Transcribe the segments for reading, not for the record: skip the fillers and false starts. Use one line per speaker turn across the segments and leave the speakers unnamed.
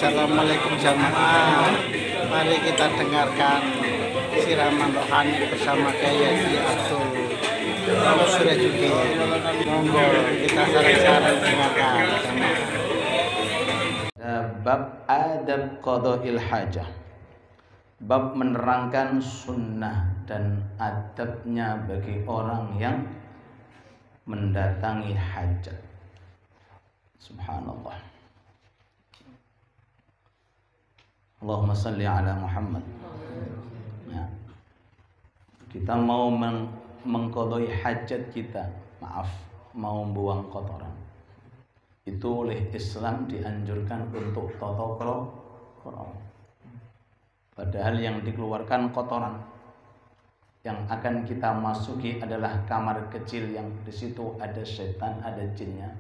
Assalamualaikum jamaah. Mari kita dengarkan siraman rohani bersama Kiai Haji Abdul Surajuddin. Monggo kita saran-saran dengarkan jamaah.
Bab adab qada'il hajah. Bab menerangkan sunnah dan adabnya bagi orang yang mendatangi hajat. Subhanallah. Allahumma salli ala Muhammad. Ya. Kita mau mengqadai hajat kita, mau buang kotoran. Itu oleh Islam dianjurkan untuk tata krama. Padahal yang dikeluarkan kotoran, yang akan kita masuki adalah kamar kecil yang di situ ada setan, ada jinnya.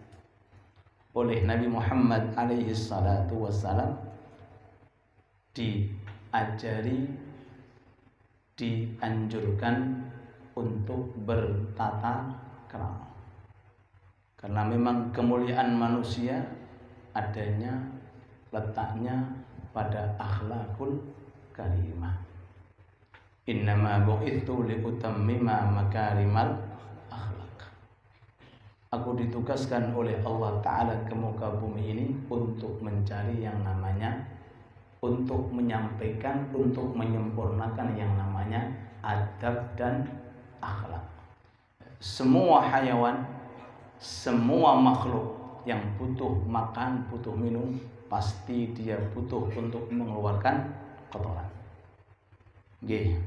Oleh Nabi Muhammad alaihi salatu wassalam diajari, dianjurkan untuk bertata krama. Karena memang kemuliaan manusia adanya, letaknya pada akhlakul karimah. Innama bu'ithu liutammima makarimal akhlak. Aku ditugaskan oleh Allah Ta'ala ke muka bumi ini untuk mencari yang namanya, untuk menyampaikan, untuk menyempurnakan yang namanya adab dan akhlak. Semua hayawan, semua makhluk yang butuh makan, butuh minum, pasti dia butuh untuk mengeluarkan kotoran. Nggih.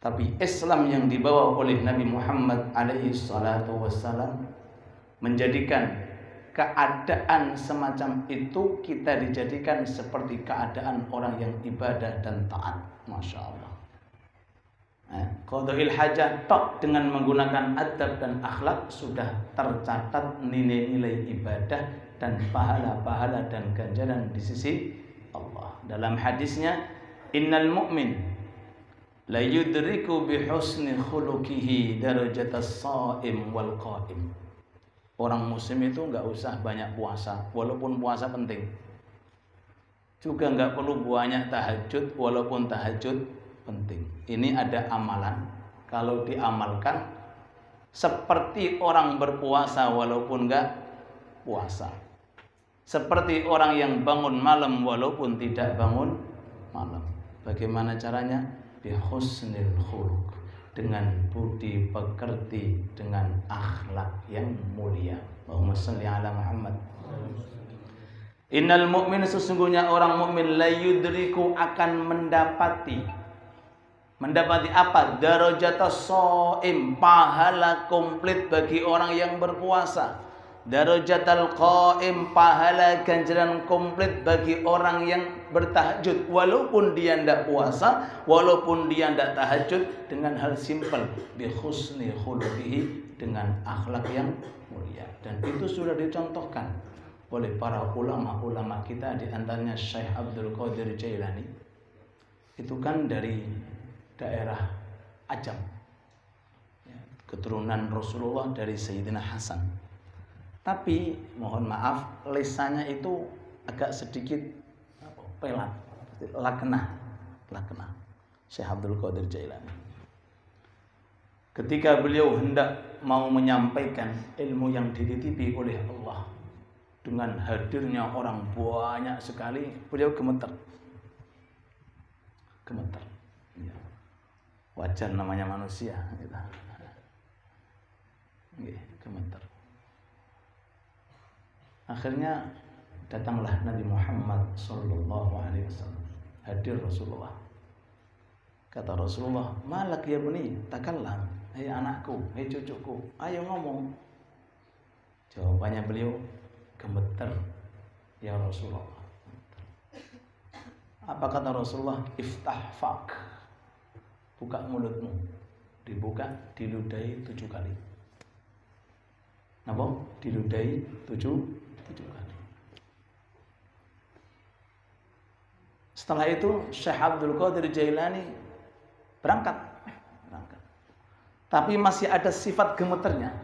Tapi Islam yang dibawa oleh Nabi Muhammad alaihi salatu wassalam menjadikan keadaan semacam itu kita dijadikan seperti keadaan orang yang ibadah dan taat. Masya Allah. Qada'il hajah tok dengan menggunakan adab dan akhlak sudah tercatat nilai-nilai ibadah dan pahala-pahala dan ganjaran di sisi Allah. Dalam hadisnya, innal mu'min la yudriku bi husni khuluqihi darajatas shaim wal qaim. Orang muslim itu enggak usah banyak puasa, walaupun puasa penting. Juga enggak perlu banyak tahajud, walaupun tahajud penting. Ini ada amalan, kalau diamalkan seperti orang berpuasa walaupun enggak puasa. Seperti orang yang bangun malam walaupun tidak bangun malam. Bagaimana caranya? Bi husnil khuluq, dengan budi pekerti, dengan akhlak yang mulia. Allahumma shalli ala Muhammad. Innal mu'min, sesungguhnya orang mukmin la yudriku akan mendapati apa? Darajatas shaim, pahala komplit bagi orang yang berpuasa. Darajatal qaim, pahala ganjaran komplit bagi orang yang bertahajud, walaupun dia tidak puasa, walaupun dia tidak tahajud, dengan hal simpel, bi husni khuluqihi, dengan akhlak yang mulia. Dan itu sudah dicontohkan oleh para ulama-ulama kita, di antaranya Syekh Abdul Qadir Jailani. Itu kan dari daerah Ajam, keturunan Rasulullah dari Sayyidina Hasan. Tapi mohon maaf, lisannya itu agak sedikit pelat, laknah. Syekh Abdul Qadir Jailani. Ketika beliau hendak mau menyampaikan ilmu yang dititipi oleh Allah, dengan hadirnya orang banyak sekali, beliau gemeter. Ya. Wajar, namanya manusia. Gitu. Gemeter. Akhirnya datanglah Nabi Muhammad sallallahu alaihi wasallam. Hadir Rasulullah. Kata Rasulullah, "Malak ya bani, takallam. Hai anakku, hai cucuku, ayo ngomong." Jawabannya beliau, gemeter, ya Rasulullah. Apa kata Rasulullah? Iftah fak. Buka mulutmu. Dibuka, diludahi 7 kali. Apa? Diludahi 7 kali. Setelah itu Syekh Abdul Qadir Jailani berangkat. Tapi masih ada sifat gemeternya.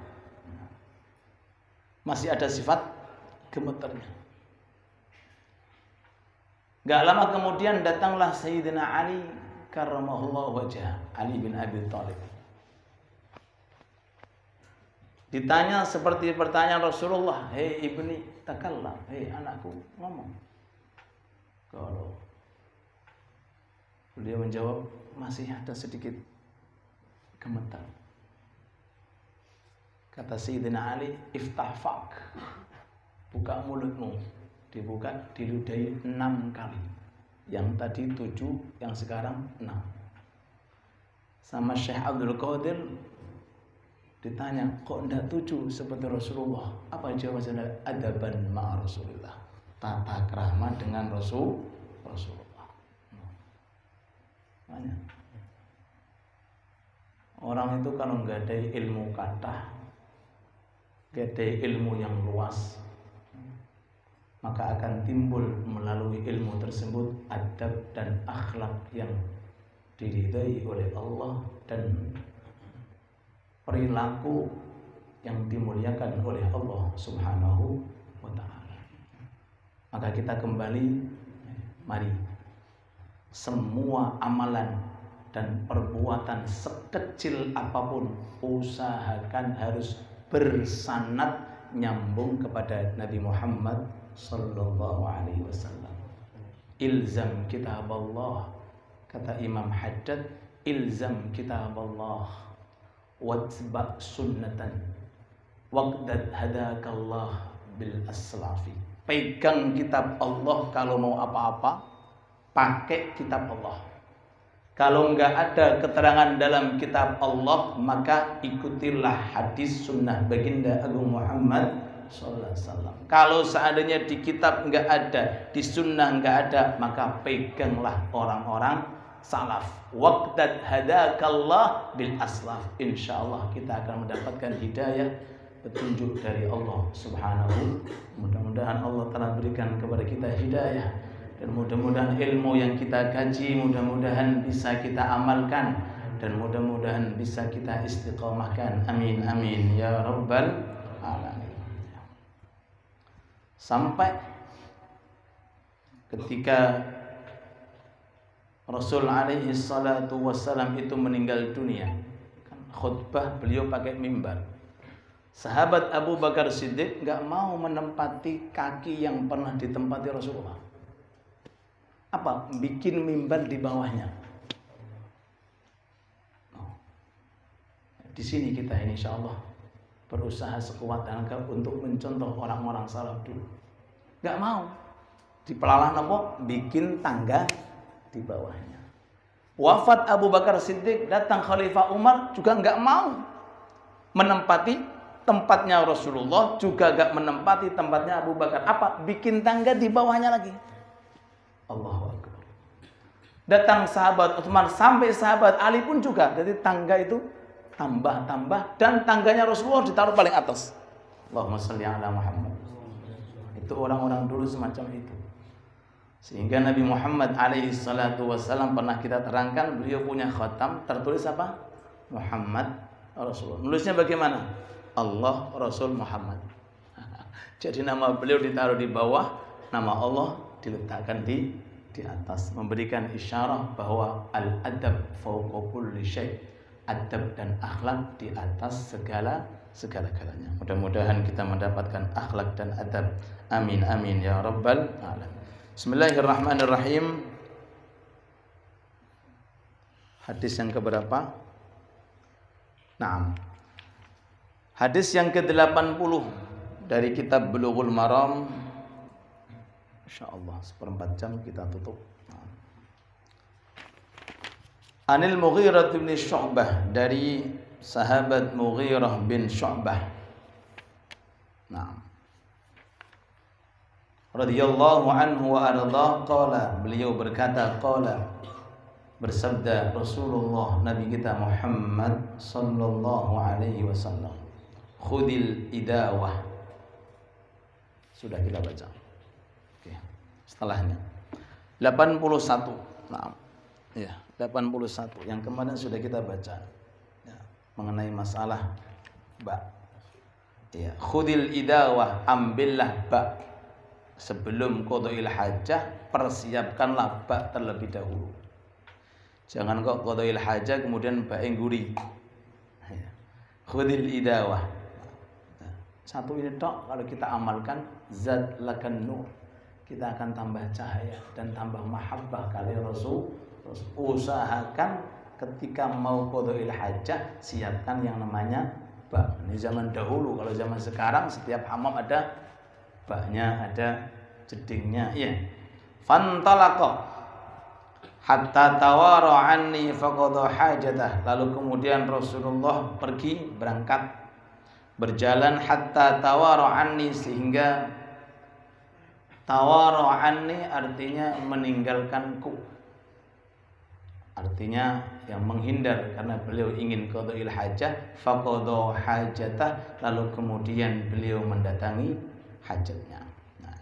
Gak lama kemudian datanglah Sayyidina Ali karramallahu wajhah, Ali bin Abi Thalib. Ditanya seperti pertanyaan Rasulullah, "Hei ibni, takallam, hei anakku, ngomong." Kalau beliau menjawab, "Masih ada sedikit gemetar." Kata Sayyidina Ali, "Iftah fak." Buka mulutmu. Dibuka, diludahi 6 kali. Yang tadi 7, yang sekarang 6. Sama Syekh Abdul Qadir ditanya, "Kok enggak 7 seperti Rasulullah?" Apa jawabannya? Adaban ma'a Rasulullah. Tata krama dengan Rasulullah. Banyak. Orang itu kalau nggak ada ilmu kata, nggak ada ilmu yang luas, maka akan timbul melalui ilmu tersebut adab dan akhlak yang diridai oleh Allah dan perilaku yang dimuliakan oleh Allah Subhanahu wa ta'ala. Maka kita kembali, mari semua amalan dan perbuatan sekecil apapun usahakan harus bersanad nyambung kepada Nabi Muhammad sallallahu alaihi wasallam. Ilzam kitab Allah, kata Imam Haddad, ilzam kitab Allah watba' sunnatan waqdad hadakallah bil aslafi. Pegang kitab Allah kalau mau apa-apa, pakai kitab Allah. Kalau enggak ada keterangan dalam kitab Allah, maka ikutilah hadis sunnah baginda Agung Muhammad sallallahu alaihi wasallam. Kalau seandainya di kitab enggak ada, di sunnah enggak ada, maka peganglah orang-orang salaf. Waqdad hadakallah bil aslaf. Insyaallah kita akan mendapatkan hidayah, petunjuk dari Allah Subhanahu. Mudah-mudahan Allah telah berikan kepada kita hidayah, dan mudah-mudahan ilmu yang kita kaji mudah-mudahan bisa kita amalkan, dan mudah-mudahan bisa kita istiqomahkan. Amin amin ya rabbal alamin. Sampai ketika Rasul alaihi salatu wassalam itu meninggal dunia, khutbah beliau pakai mimbar. Sahabat Abu Bakar Siddiq gak mau menempati kaki yang pernah ditempati Rasulullah. Apa? Bikin mimbar di bawahnya. Di sini kita insya Allah berusaha sekuat tenaga untuk mencontoh orang-orang salaf dulu. Gak mau. Di pelalah nopo bikin tangga di bawahnya. Wafat Abu Bakar Siddiq, datang Khalifah Umar juga gak mau menempati tempatnya Rasulullah, juga gak menempati tempatnya Abu Bakar. Apa? Bikin tangga di bawahnya lagi. Allahu Akbar. Datang sahabat Utsman sampai sahabat Ali pun juga. Jadi tangga itu tambah-tambah, dan tangganya Rasulullah ditaruh paling atas. Allahumma shalli ala Muhammad. Itu orang-orang dulu semacam itu. Sehingga Nabi Muhammad alaihi salatu wassalam pernah kita terangkan, beliau punya khatam tertulis apa? Muhammad Rasulullah. Nulisnya bagaimana? Allah Rasul Muhammad. Jadi nama beliau ditaruh di bawah, nama Allah diletakkan di atas, memberikan isyarat bahwa al-adab fawqa kulli syai'. Adab dan akhlak di atas segala-galanya. Mudah-mudahan kita mendapatkan akhlak dan adab. Amin amin ya rabbal alamin. Bismillahirrahmanirrahim. Hadis yang keberapa? Naam. Hadis yang ke-80 dari kitab Bulughul Maram. Insyaallah 1/4 jam kita tutup. Anil Mughirah bin Syu'bah, dari sahabat Mughirah bin Syu'bah. Naam. Radhiyallahu anhu wa ardha, qala, beliau berkata, qala, bersabda Rasulullah Nabi kita Muhammad sallallahu alaihi wasallam, khudil idawah. Sudah kita baca. Oke. Setelahnya 81. Naam. Ya, 81 yang kemarin sudah kita baca ya, mengenai masalah ba. Ya, khudil idawah, ambillah ba. sebelum qada'il hajah persiapkanlah ba terlebih dahulu. Jangan kok qada'il hajah kemudian ba ngguri. Khudil idawah. Satu ini tok kalau kita amalkan zat lakan nur. Kita akan tambah cahaya dan tambah mahabbah kali Rasul. Usahakan ketika mau qada'il hajah siapkan yang namanya ba. Ini zaman dahulu, kalau zaman sekarang setiap hammam ada baknya, ada jedingnya. Ya. Fantalaqa hatta tawara anni faqadha hajatah. Lalu kemudian Rasulullah pergi berangkat berjalan hatta tawara anni, sehingga tawara anni artinya meninggalkanku. Artinya yang menghindar karena beliau ingin qada'il hajah, faqadha hajatah, lalu kemudian beliau mendatangi hajatnya. Nah.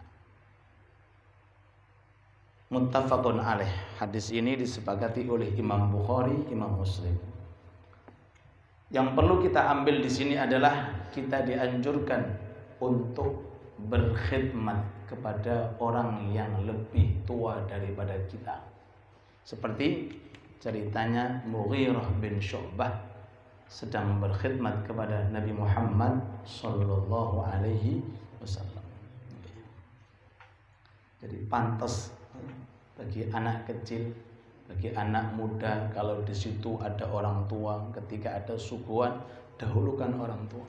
Muttafaqun alaih. Hadis ini disepakati oleh Imam Bukhari, Imam Muslim. Yang perlu kita ambil di sini adalah kita dianjurkan untuk berkhidmat kepada orang yang lebih tua daripada kita. Seperti ceritanya Mughirah bin Syu'bah sedang berkhidmat kepada Nabi Muhammad sallallahu alaihi wasallam. Jadi pantas bagi anak kecil, bagi anak muda, kalau di situ ada orang tua, ketika ada suguhan dahulukan orang tua.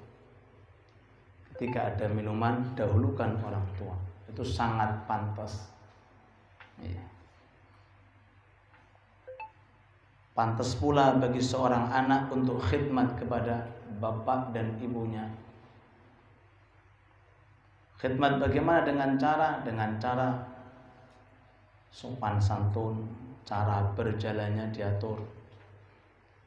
Ketika ada minuman dahulukan orang tua. Itu sangat pantas. Ya. Pantas pula bagi seorang anak untuk khidmat kepada bapak dan ibunya. Khidmat bagaimana? Dengan cara sopan santun, cara berjalannya diatur,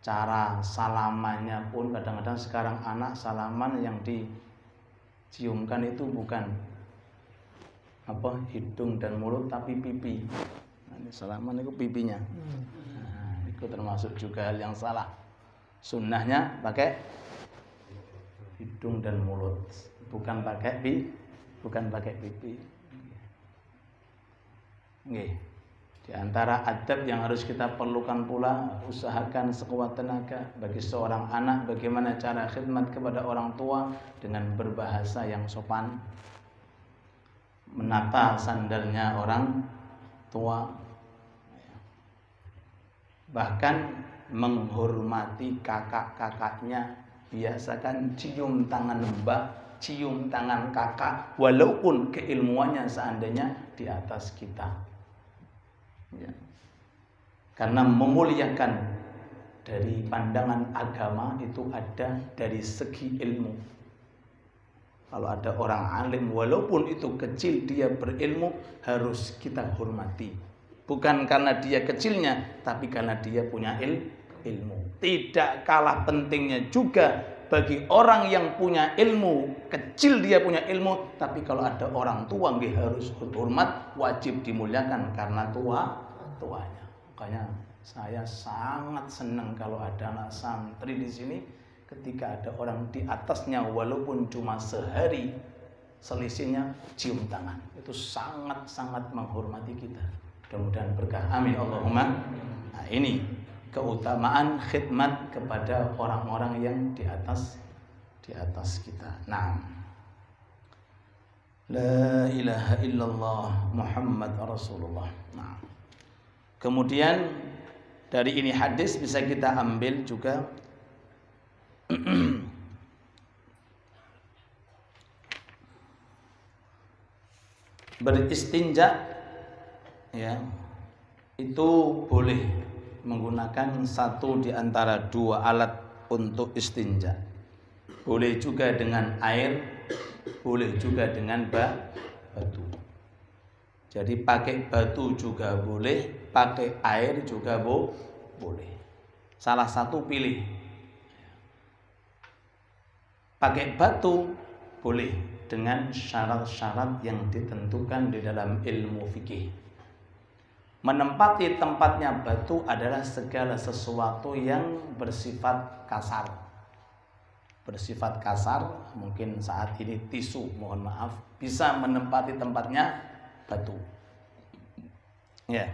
cara salamannya pun kadang-kadang sekarang anak salaman yang diciumkan itu bukan hidung dan mulut tapi pipi. Nah, salaman itu pipinya. Itu termasuk juga hal yang salah. Sunnahnya pakai hidung dan mulut, bukan pakai pipi. Nggih. Di antara adab yang harus kita perlukan pula, usahakan sekuat tenaga bagi seorang anak bagaimana cara khidmat kepada orang tua dengan berbahasa yang sopan, menata sandalnya orang tua, bahkan menghormati kakak-kakaknya. Biasakan cium tangan mbak, cium tangan kakak, walaupun keilmuannya seandainya di atas kita. Ya. Karena memuliakan dari pandangan agama itu ada dari segi ilmu. Kalau ada orang alim, walaupun itu kecil, dia berilmu, harus kita hormati. Bukan karena dia kecilnya, tapi karena dia punya ilmu. Tidak kalah pentingnya juga bagi orang yang punya ilmu, kecil dia punya ilmu, tapi kalau ada orang tua dia harus hormat, wajib dimuliakan karena tuanya. Makanya saya sangat senang kalau ada anak santri di sini, ketika ada orang di atasnya walaupun cuma sehari, selisihnya cium tangan. Itu sangat-sangat menghormati kita. Mudah-mudahan berkah. Amin Allahumma. Nah, ini keutamaan khidmat kepada orang-orang yang di atas kita. Nah, la ilaha illallah Muhammad Rasulullah. Nah, kemudian dari ini hadis bisa kita ambil juga beristinja, ya, itu boleh menggunakan satu di antara dua alat untuk istinja. Boleh juga dengan air, boleh juga dengan batu. Jadi pakai batu juga boleh, pakai air juga boleh. Salah satu pilih. Pakai batu boleh dengan syarat-syarat yang ditentukan di dalam ilmu fikih. Menempati tempatnya batu adalah segala sesuatu yang bersifat kasar. bersifat kasar, mungkin saat ini tisu, mohon maaf, bisa menempati tempatnya batu. Ya.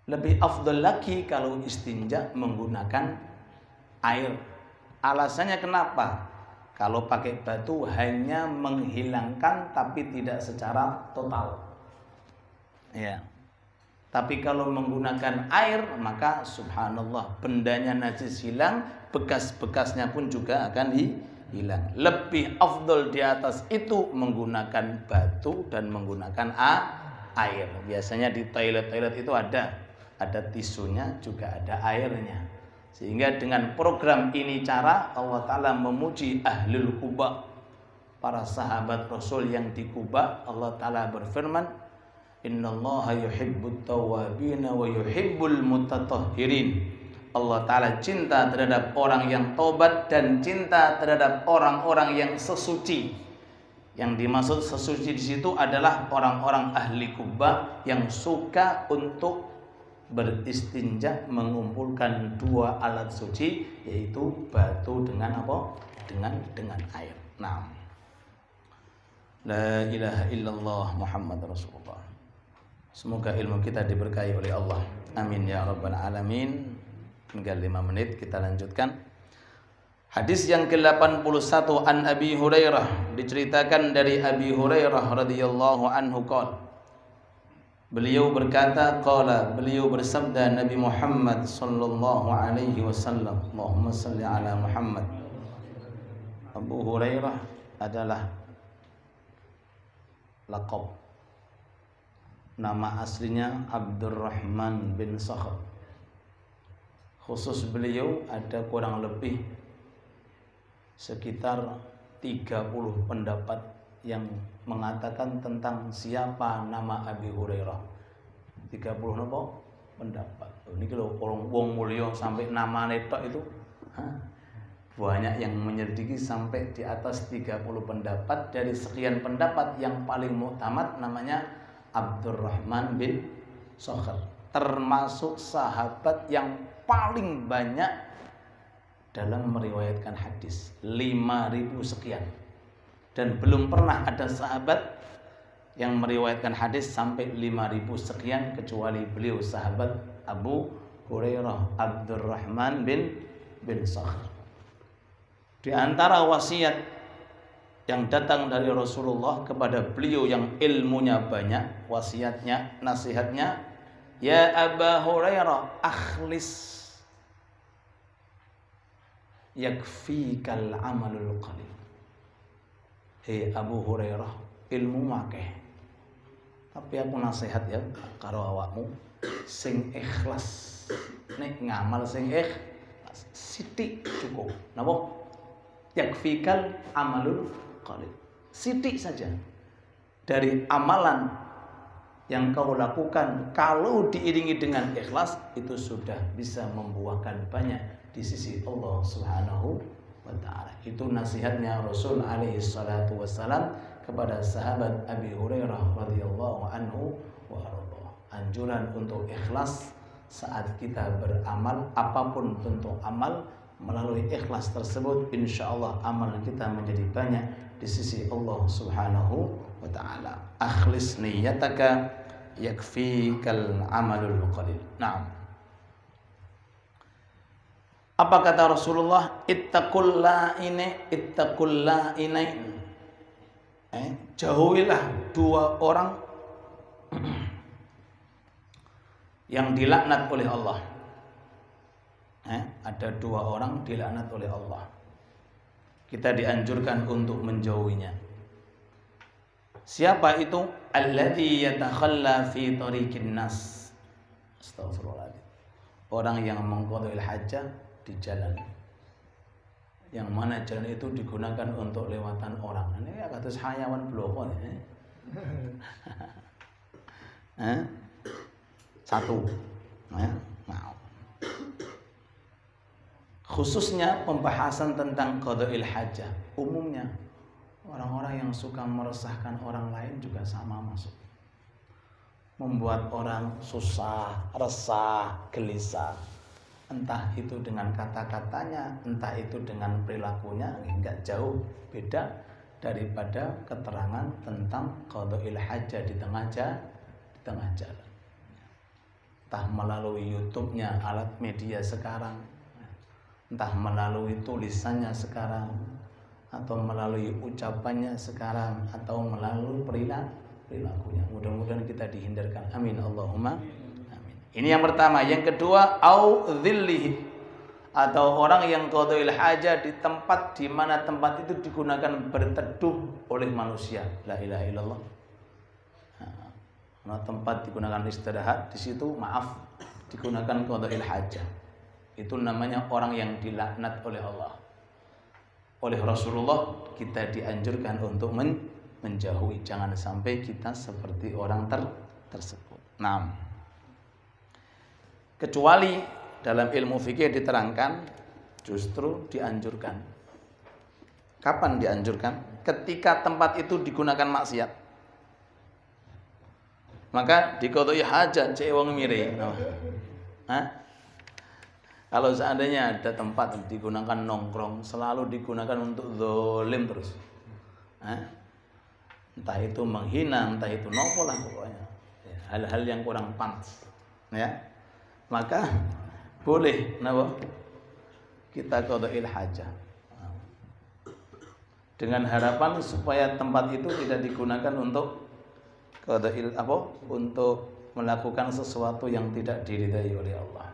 Lebih afdal lagi kalau istinja menggunakan air. Alasannya kenapa? Kalau pakai batu hanya menghilangkan tapi tidak secara total. Ya. Tapi kalau menggunakan air, maka subhanallah, bendanya najis hilang, bekas-bekasnya pun juga akan hilang. Lebih afdal di atas itu menggunakan batu dan menggunakan air. Biasanya di toilet-toilet itu ada tisunya, juga ada airnya. Sehingga dengan program ini cara Allah Ta'ala memuji Ahlul Quba, para sahabat Rasul yang di Quba. Allah Ta'ala berfirman, Innallaha yuhibbut tawwabina wa yuhibbul mutatahhirin. Allah Ta'ala cinta terhadap orang yang taubat dan cinta terhadap orang-orang yang sesuci. Yang dimaksud sesuci di situ adalah orang-orang ahli Quba yang suka untuk beristinja, mengumpulkan dua alat suci, yaitu batu dengan apa? Dengan air. Nah, la ilaha illallah Muhammad Rasulullah. Semoga ilmu kita diberkahi oleh Allah. Amin ya rabbal alamin. Tinggal 5 menit kita lanjutkan. Hadis yang ke-81 an Abi Hurairah, diceritakan dari Abi Hurairah radhiyallahu anhu qala. Beliau berkata, beliau bersabda, Nabi Muhammad sallallahu alaihi wasallam, Allahumma salli ala Muhammad. Abu Hurairah adalah laqab. Nama aslinya Abdurrahman bin Sakhr. Khusus beliau ada kurang lebih sekitar 30 pendapat yang mengatakan tentang siapa nama Abi Hurairah. 30 napa pendapat. Ini kalau orang wong mulya sampai nama netok itu banyak yang menyelidiki sampai di atas 30 pendapat. Dari sekian pendapat yang paling muktamad namanya Abdurrahman bin Sakhr, termasuk sahabat yang paling banyak dalam meriwayatkan hadis, 5.000 sekian. Dan belum pernah ada sahabat yang meriwayatkan hadis sampai 5.000 sekian kecuali beliau, sahabat Abu Hurairah Abdurrahman bin Sakhr. Di antara wasiat yang datang dari Rasulullah kepada beliau yang ilmunya banyak, wasiatnya, nasihatnya, ya Aba Hurairah akhlis yakfikal amalul qalil. Hei Abu Hurairah, ilmu akeh, tapi aku nasihat ya karo awakmu, sing ikhlas. Nek ngamal sing ikhlas sithik cukup. Napa? Yakfikal amalul qalil. Sithik saja dari amalan yang kau lakukan, kalau diiringi dengan ikhlas, itu sudah bisa membuahkan banyak di sisi Allah Subhanahu wa ta'ala. Itu nasihatnya Rasul alaihi salatu wassalam kepada sahabat Abi Hurairah radhiyallahu anhu wa radha. Anjuran untuk ikhlas saat kita beramal, apapun bentuk amal, melalui ikhlas tersebut insyaallah amal kita menjadi banyak di sisi Allah Subhanahu wa ta'ala. Akhlis niyataka yakfikal amalul qalil. Naam. Apa kata Rasulullah? Ittaqul la'inain. Jauhilah dua orang yang dilaknat oleh Allah. Ada dua orang dilaknat oleh Allah. Kita dianjurkan untuk menjauhinya. Siapa itu? Alladzi yatakhalla fi tariqin nas. Astagfirullahaladzim. Orang yang mengqadhil hajah di jalan, yang mana jalan itu digunakan untuk lewatan orang. Ini kados hayawan bloko ya. Satu. Nah. Khususnya pembahasan tentang qadha'il hajah. Umumnya orang-orang yang suka meresahkan orang lain juga sama masuk. Membuat orang susah, resah, gelisah. entah itu dengan kata-katanya, entah itu dengan perilakunya, enggak jauh beda daripada keterangan tentang qada'il hajah di tengah jalan. Entah melalui YouTube-nya, alat media sekarang, entah melalui tulisannya sekarang, atau melalui ucapannya sekarang, atau melalui perilakunya. Mudah-mudahan kita dihindarkan. Amin Allahumma amin. Ini yang pertama. Yang kedua, au dhillihi, atau orang yang qada'il hajah di tempat di mana tempat itu digunakan berteduh oleh manusia. La ilaha illallah. Nah, tempat digunakan istirahat, di situ maaf digunakan qada'il hajah. Itu namanya orang yang dilaknat oleh Allah. Oleh Rasulullah kita dianjurkan untuk menjauhi, jangan sampai kita seperti orang tersebut. Nah, kecuali dalam ilmu fikih diterangkan justru dianjurkan. Kapan dianjurkan? Ketika tempat itu digunakan maksiat. Maka diqadai hajat cek wong mire. Kalau seandainya ada tempat yang digunakan nongkrong, selalu digunakan untuk zalim terus. Entah itu menghina, entah itu nopo lah pokoknya. Hal-hal yang kurang pantas. Ya. Maka boleh kita qada'il hajah. Dengan harapan supaya tempat itu tidak digunakan untuk qada'il untuk melakukan sesuatu yang tidak diridai oleh Allah.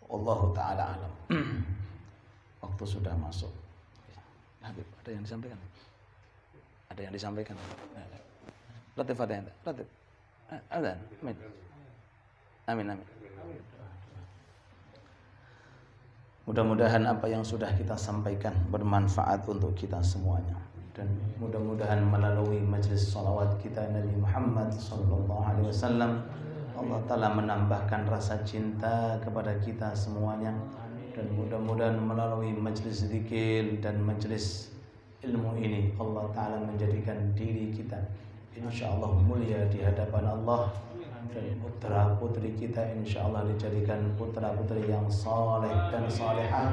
Allahu ta'ala alam. Waktu sudah masuk. Habib, ada yang disampaikan? Ada yang disampaikan? Latif ada yang Latif? Ada? Amin. Mudah-mudahan apa yang sudah kita sampaikan bermanfaat untuk kita semuanya. Dan mudah-mudahan melalui majlis salawat kita Nabi Muhammad sallallahu alaihi wasallam, Allah Ta'ala menambahkan rasa cinta kepada kita semuanya. Dan mudah-mudahan melalui majlis zikir dan majlis ilmu ini Allah Ta'ala menjadikan diri kita insyaallah mulia di hadapan Allah. Dan putra putri kita insyaallah dijadikan putra putri yang saleh dan salehah.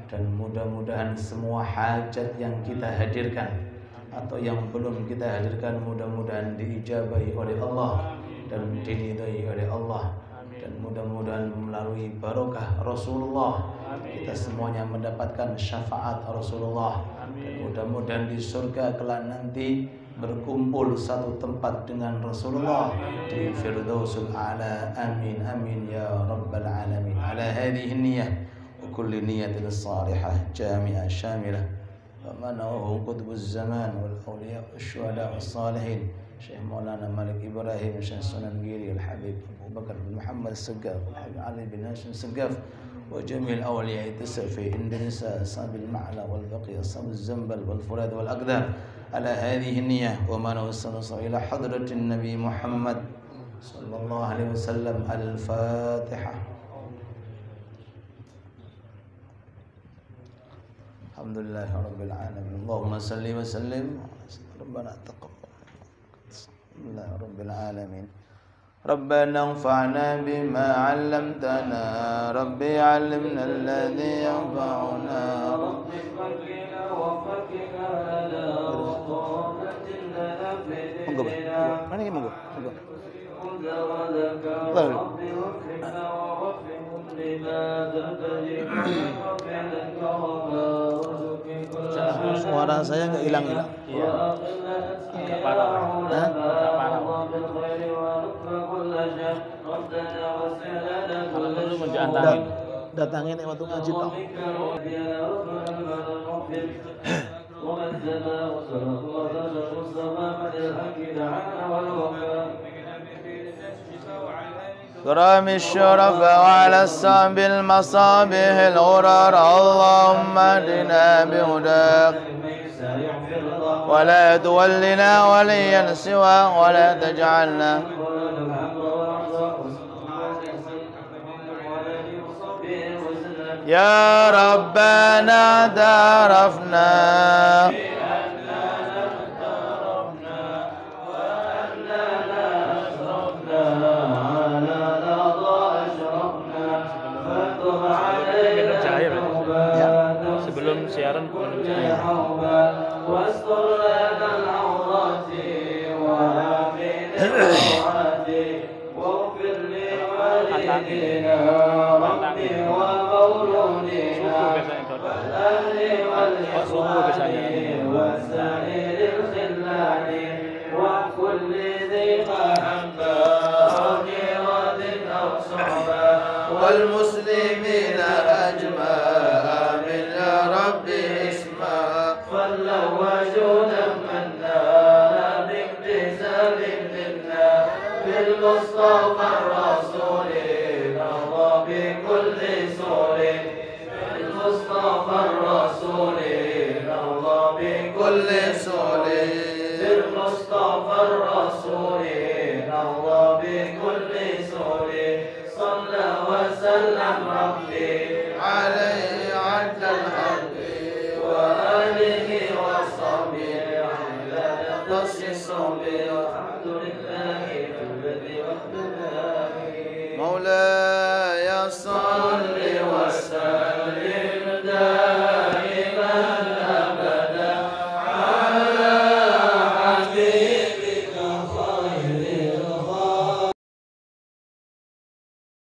Dan mudah-mudahan semua hajat yang kita hadirkan atau yang belum kita hadirkan mudah-mudahan diijabahi oleh Allah dan diridai oleh Allah. Dan mudah-mudahan melalui barokah Rasulullah kita semuanya mendapatkan syafaat Rasulullah. Dan mudah-mudahan di surga kelak nanti berkumpul satu tempat dengan Rasulullah di Firdausul A'la. Amin amin ya rabbal alamin. Ala hadhihi niyyah wa kulli niyatin salihah jami'ah syamilah wa manahu qutbuz zaman wal awliya wasyuhada wassalihin Syekh Maulana Malik Ibrahim Syekh Sunan Giri Al-Habib Abu Bakar bin Muhammad Segaf Al-Habib Ali bin Hashim Segaf wa jami'il awliya Tasafi Indonesia Sabil Ma'la wal Baqi Ashabul Zambal wal Furad wal Aqdar ala hadhihi niyyah wa ma nawassalu ila hadratin Nabi Muhammad sallallahu alaihi wasallam. Al-Fatihah. Alhamdulillahirabbil alamin. Allahumma salli wa sallim rabbana taqabbal. Alhamdulillahirabbil alamin. ربنا انفعنا بما علمتنا ربي علمنا الذي ينفعنا ربي فقنا وفقنا على وقامة لنا في ديننا mana monggo ربي وفقنا ووفقهم لما ترتجي suara saya enggak hilang-hilang. Enggak parah. Datangin waktu ngaji tau. كرام الشرفاء وعلى الصعب المصابيح الغرر اللهم اهدنا بهداك ولا تولنا وليا سوى ولا تجعلنا يا ربنا اعترفنا
كل حوبة واستر لنا العورات وآمن الروعات واغفر لوالدينا ربي ومولودينا والأهل والإخوان وسائر الخلان وكل ذي محبة غيرة أو صحبة والمسلمين أجمع آمين يا ربي اسمع فاللوجون منا بامتثال منا بالمصطفى الرسول نرضى بكل سور بالمصطفى الرسول نرضى بكل سور بالمصطفى الرسول نرضى بكل سور صلى وسلم ربي عليه عد الحق وآله وصحبه على نقص الصبر والحمد لله في البر والبلاء مولاي صل